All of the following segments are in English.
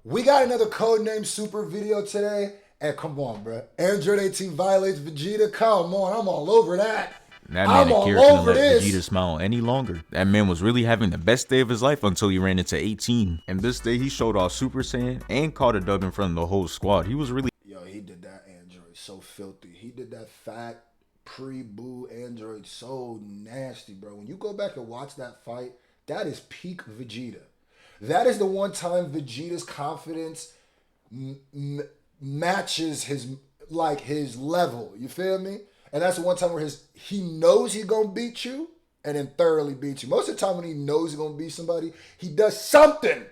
We got another Codename Super video today. And come on, bro. Android 18 violates Vegeta. Come on, I'm all over that. That I'm man all Akira couldn't over let this. Vegeta smile any longer. That man was really having the best day of his life until he ran into 18. And this day he showed off Super Saiyan and caught a dub in front of the whole squad. He was really... Yo, he did that android so filthy. He did that fat pre-boo android so nasty, bro. When you go back and watch that fight, that is peak Vegeta. That is the one time Vegeta's confidence matches his level. You feel me? And that's the one time where he knows he's gonna beat you and then thoroughly beat you. Most of the time when he knows he's gonna beat somebody, he does something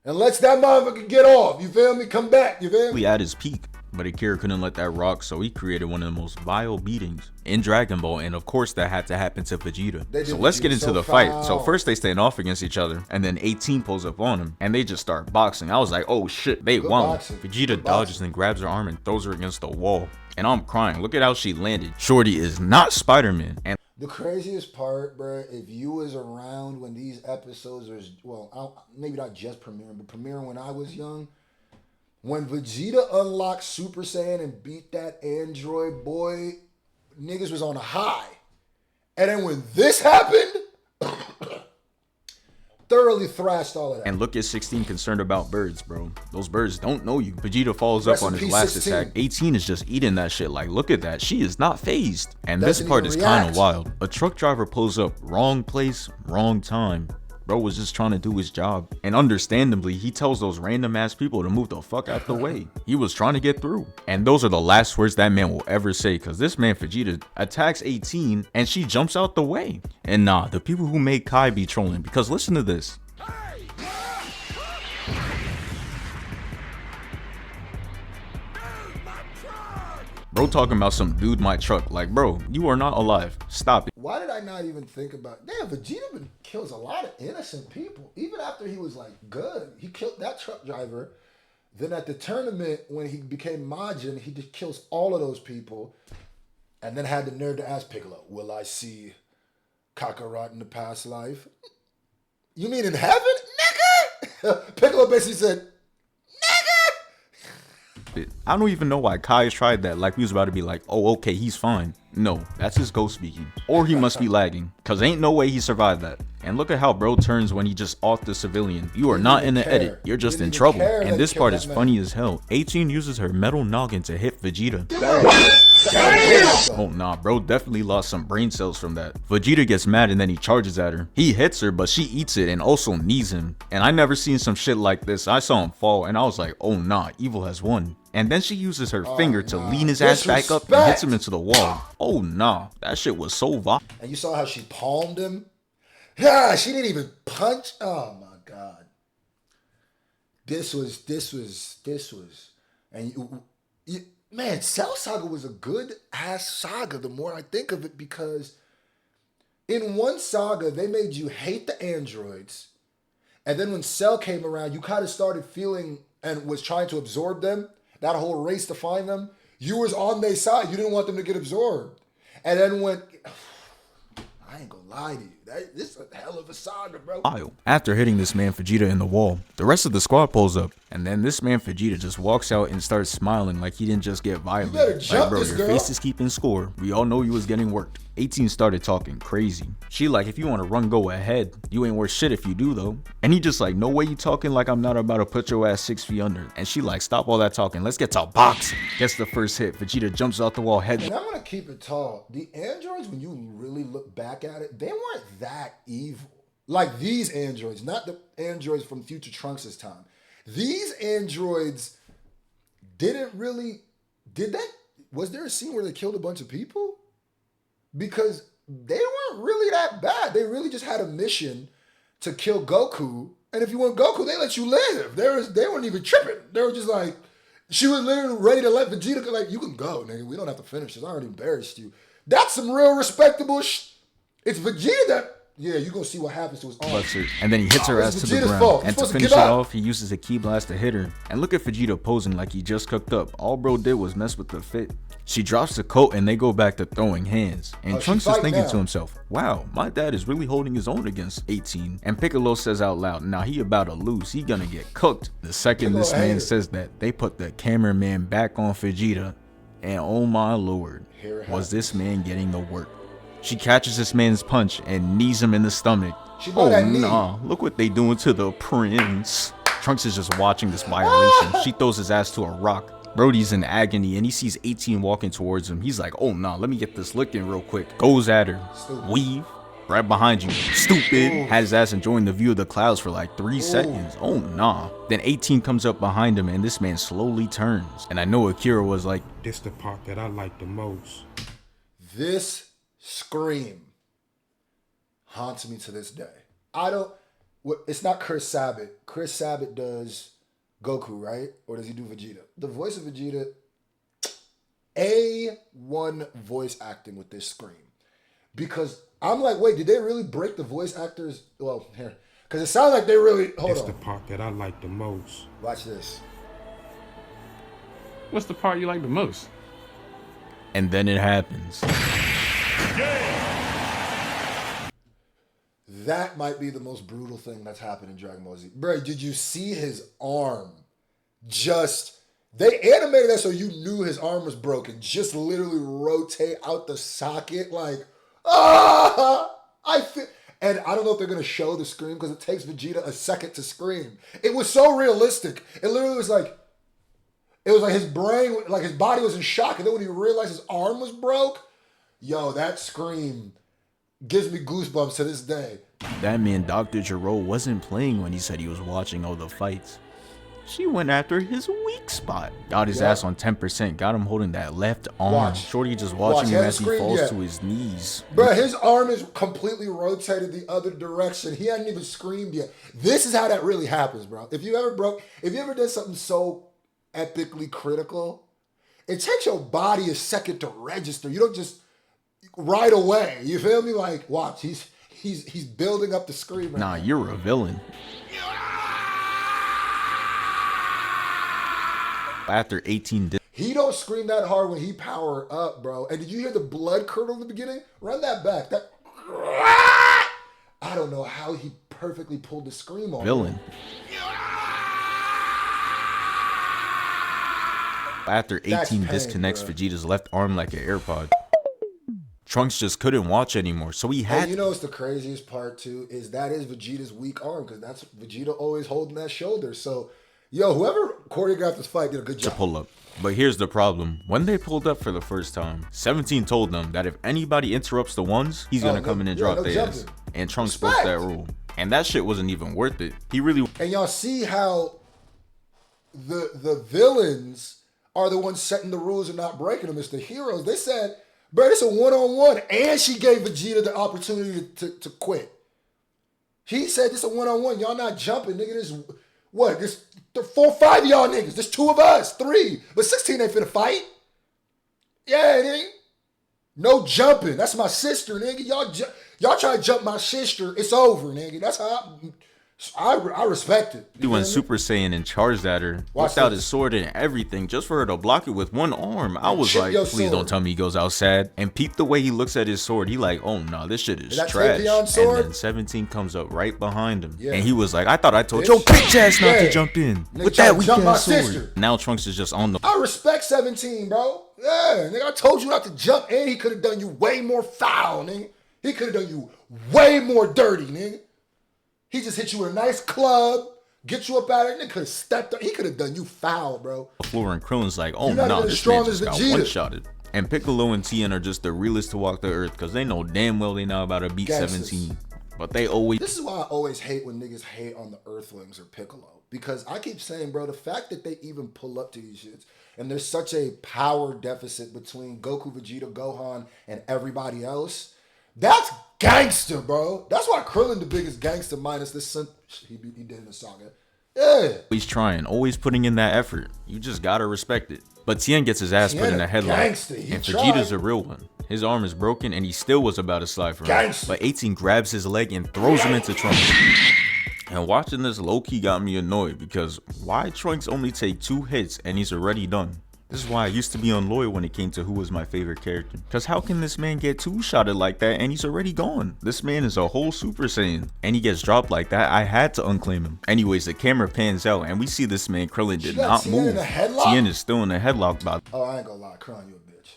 and lets that motherfucker get off. You feel me? Come back. You feel me? at his peak. But Akira couldn't let that rock, so he created one of the most vile beatings in Dragon Ball, and of course that had to happen to Vegeta. So let's get into the fight. So first they stand off against each other, and then 18 pulls up on him, and they just start boxing. I was like, oh shit, they won. Vegeta dodges and grabs her arm and throws her against the wall. And I'm crying, look at how she landed. Shorty is not Spider-Man. And the craziest part, bro, if you was around when these episodes were, well, maybe not just premiering, but premiering when I was young, when Vegeta unlocked Super Saiyan and beat that android boy, niggas was on a high. And then when this happened, thoroughly thrashed all of that. And look at 16 concerned about birds, bro. Those birds don't know you. Vegeta follows up on his last attack. 18 is just eating that shit. Like, look at that. She is not phased. And this part is kind of wild. A truck driver pulls up, wrong place, wrong time. Bro was just trying to do his job. And understandably, he tells those random ass people to move the fuck out the way. He was trying to get through. And those are the last words that man will ever say, because this man Vegeta attacks 18 and she jumps out the way. And nah, the people who made Kai be trolling, because listen to this. Bro talking about some dude my truck. Like, bro, you are not alive. Stop it. Why did I not even think about, damn, Vegeta kills a lot of innocent people. Even after he was like good. He killed that truck driver. Then at the tournament, when he became Majin, he just kills all of those people. And then had the nerve to ask Piccolo, will I see Kakarot in the past life? You mean in heaven, nigga? Piccolo basically said, I don't even know why Kai tried that, like we was about to be like, oh okay, he's fine. No, that's his ghost speaking. Or he must be lagging, cause ain't no way he survived that. And look at how bro turns when he just off the civilian. You are not in the edit, you're just in trouble. And this part is funny as hell. 18 uses her metal noggin to hit Vegeta. Oh nah, bro definitely lost some brain cells from that. Vegeta gets mad and then he charges at her. He hits her, but she eats it and also knees him. And I never seen some shit like this. I saw him fall and I was like, oh nah, evil has won. And then she uses her finger to lean his ass back up and hits him into the wall. Oh nah, that shit was so vile. And you saw how she palmed him? Yeah, she didn't even punch. Oh my God. This was, and man, Cell Saga was a good ass saga the more I think of it, because in one saga, they made you hate the androids. And then when Cell came around, you kind of started feeling and was trying to absorb them. That whole race to find them, you was on their side. You didn't want them to get absorbed. And then when, I ain't gonna lie to you, this is a hell of a saga, bro. After hitting this man Vegeta in the wall, the rest of the squad pulls up, and then this man Vegeta just walks out and starts smiling like he didn't just get violated. Like, bro, your face is keeping score. We all know you was getting worked. 18 started talking crazy. She like, if you want to run, go ahead. You ain't worth shit if you do though. And he just like, no way you talking like I'm not about to put your ass 6 feet under. And she like, stop all that talking. Let's get to boxing. Gets the first hit. Vegeta jumps out the wall head. And I'm gonna keep it tall. The androids, when you really look back at it, they weren't that evil. Like these androids, not the androids from Future Trunks' time. These androids didn't really, was there a scene where they killed a bunch of people? Because they weren't really that bad. They really just had a mission to kill Goku. And if you want Goku, they let you live. They weren't even tripping. They were just like, she was literally ready to let Vegeta go, like, you can go, nigga. We don't have to finish this. I already embarrassed you. That's some real respectable It's Vegeta that yeah, you gonna see what happens to his arm. Buster, and then he hits her ass to the Vegeta's ground. fault. And You're to supposed to finish give it up. off, he uses a ki blast to hit her. And look at Vegeta posing like he just cooked up. All bro did was mess with the fit. She drops the coat and they go back to throwing hands. And Trunks is thinking to himself, wow, my dad is really holding his own against 18. And Piccolo says out loud, now he about to lose. He gonna get cooked. The second this man says that, they put the cameraman back on Vegeta. And oh my lord, was this man getting the work. She catches this man's punch and knees him in the stomach. Oh nah, look what they doing to the prince. Trunks is just watching this violation. She throws his ass to a rock. Brody's in agony and he sees 18 walking towards him. He's like, oh nah, let me get this lick in real quick. Goes at her. Weave. Right behind you. Stupid. Had his ass enjoying the view of the clouds for like 3 seconds. Oh nah. Then 18 comes up behind him and this man slowly turns. And I know Akira was like, this the part that I like the most. This scream haunts me to this day. It's not Chris Sabat. Chris Sabat does Goku, right? Or does he do Vegeta? The voice of Vegeta, A1 voice acting with this scream. Because I'm like, wait, did they really break the voice actors? Well, here. Because it sounds like they really, hold on. It's the part that I like the most. Watch this. What's the part you like the most? and then it happens. That might be the most brutal thing that's happened in Dragon Ball Z. Bro, did you see his arm? They animated that so you knew his arm was broken. Just literally rotate out the socket like, and I don't know if they're gonna show the scream because it takes Vegeta a second to scream. It was so realistic. It literally was like, his brain, like his body was in shock. And then when he realized his arm was broke, yo, that scream gives me goosebumps to this day. That man, Dr. Gero, wasn't playing when he said he was watching all the fights. She went after his weak spot. Got his ass on 10%. Got him holding that left arm. Shorty just watching him as he falls to his knees. Bro, his arm is completely rotated the other direction. He hadn't even screamed yet. This is how that really happens, bro. If you ever did something so epically critical, it takes your body a second to register. You don't just right away. You feel me? Like, watch, he's building up the scream. Right nah, now. You're a villain. After 18 he don't scream that hard when he power up, bro. And did you hear the blood curdle in the beginning? Run that back. I don't know how he perfectly pulled the scream on. Villain. After 18 disconnects Vegeta's left arm like an AirPod. Trunks just couldn't watch anymore, so he had. And you know what's the craziest part too is Vegeta's weak arm because that's Vegeta always holding that shoulder. So, yo, whoever choreographed this fight did a good job. To pull up. But here's the problem. When they pulled up for the first time, 17 told them that if anybody interrupts the ones, he's gonna come in and drop their ass. And Trunks broke that rule. And that shit wasn't even worth it. He really. And y'all see how the villains are the ones setting the rules and not breaking them. It's the heroes. They said, bro, it's a one-on-one. And she gave Vegeta the opportunity to quit. He said, this a one-on-one. Y'all not jumping, nigga. This 4 or 5 of y'all niggas. There's 2 of us, 3. But 16 ain't finna fight. Yeah, nigga. No jumping. That's my sister, nigga. Y'all try to jump my sister. It's over, nigga. That's how I respect it. He went Super Saiyan and charged at her. Whipped out his sword and everything just for her to block it with one arm. I was like, please don't tell me he goes out sad. And peep the way he looks at his sword. He like, oh no, this shit is trash. And then 17 comes up right behind him. Yeah. And he was like, I thought I told your bitch ass not to jump in. With that weak ass sword. Sister. Now Trunks is just on the. I respect 17, bro. Yeah, nigga, I told you not to jump and he could have done you way more foul, nigga. He could have done you way more dirty, nigga. He just hit you in a nice club, get you up out of it, and could have stepped up. He could have done you foul, bro. Floor and Krillin's like, oh no, this man just got one-shotted. And Piccolo and Tien are just the realest to walk the earth because they know damn well they know about to beat 17. But they always... This is why I always hate when niggas hate on the Earthlings or Piccolo. Because I keep saying, bro, the fact that they even pull up to these shits, and there's such a power deficit between Goku, Vegeta, Gohan, and everybody else, that's gangster, bro. That's why Krillin the biggest gangster minus this son he did in the saga. Yeah. He's trying, always putting in that effort. You just gotta respect it. But Tien gets his ass put in a headlock. And Vegeta's a real one. His arm is broken and he still was about to slide for him. Gangsta. But 18 grabs his leg and throws him into Trunks. And watching this low-key got me annoyed because why Trunks only take 2 hits and he's already done? This is why I used to be unloyal when it came to who was my favorite character. Cause how can this man get 2-shotted like that and he's already gone? This man is a whole Super Saiyan. And he gets dropped like that, I had to unclaim him. Anyways, the camera pans out and we see this man Krillin did not move. Tien is still in a headlock bout. Oh, I ain't gonna lie, Krillin, you a bitch.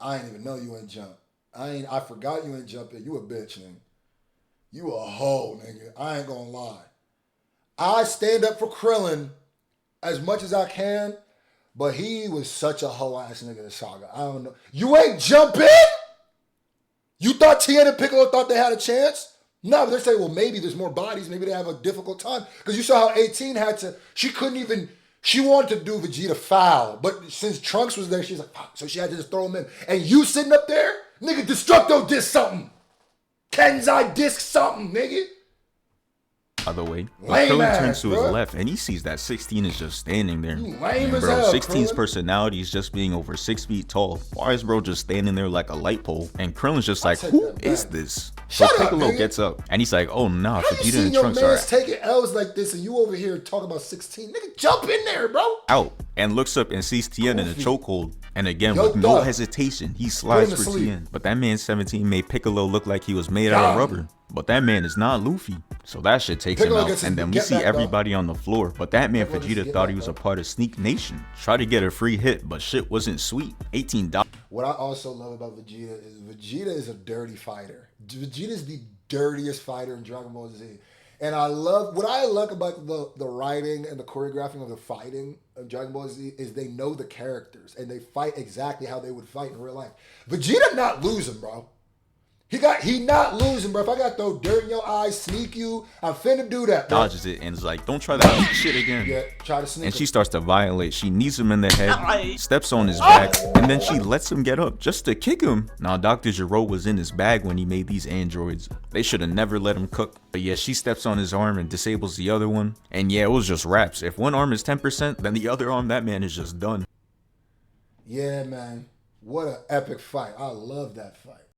I ain't even know you ain't jump. I forgot you ain't jump in. You a bitch, nigga. You a hoe, nigga. I ain't gonna lie. I stand up for Krillin as much as I can. But he was such a hoe ass nigga in Saga. I don't know. You ain't jump in? You thought Tien and Piccolo thought they had a chance? No, but they're saying, well, maybe there's more bodies. Maybe they have a difficult time. Because you saw how 18 had to, she couldn't even, she wanted to do Vegeta foul. But since Trunks was there, she's like, fuck. So she had to just throw him in. And you sitting up there? Nigga, Destructo disc something. Kenzai disc something, nigga. Other way, but Krillin turns to his left and he sees that 16 is just standing there. And bro, 16's personality is just being over 6 feet tall. Why is bro just standing there like a light pole? And Krillin's just like, who is this? So Piccolo gets up and he's like, oh nah, Vegeta and Trunks are taking L's like this and you over here talking about 16. Nigga, jump in there, bro. Out and looks up and sees Tien in a chokehold. And again, with no hesitation, he slides for Tien. But that man 17 made Piccolo look like he was made out of rubber. But that man is not Luffy. So that shit takes him out. And then we see everybody on the floor. But that man Vegeta thought he was a part of Sneak Nation. Tried to get a free hit, but shit wasn't sweet. 18 dollars. What I also love about Vegeta is a dirty fighter. Vegeta is the dirtiest fighter in Dragon Ball Z. And I love, what I like about the writing and the choreographing of the fighting of Dragon Ball Z is they know the characters and they fight exactly how they would fight in real life. Vegeta not losing, bro. He not losing, bro. If I got to throw dirt in your eyes, sneak you, I'm finna do that, bro. Dodges it and is like, don't try that shit again. Yeah, try to sneak and she starts to violate. She knees him in the head, steps on his back, and then she lets him get up just to kick him. Now, Dr. Gero was in his bag when he made these androids. They should have never let him cook. But yeah, she steps on his arm and disables the other one. And yeah, it was just raps. If one arm is 10%, then the other arm, that man is just done. Yeah, man. What an epic fight. I love that fight.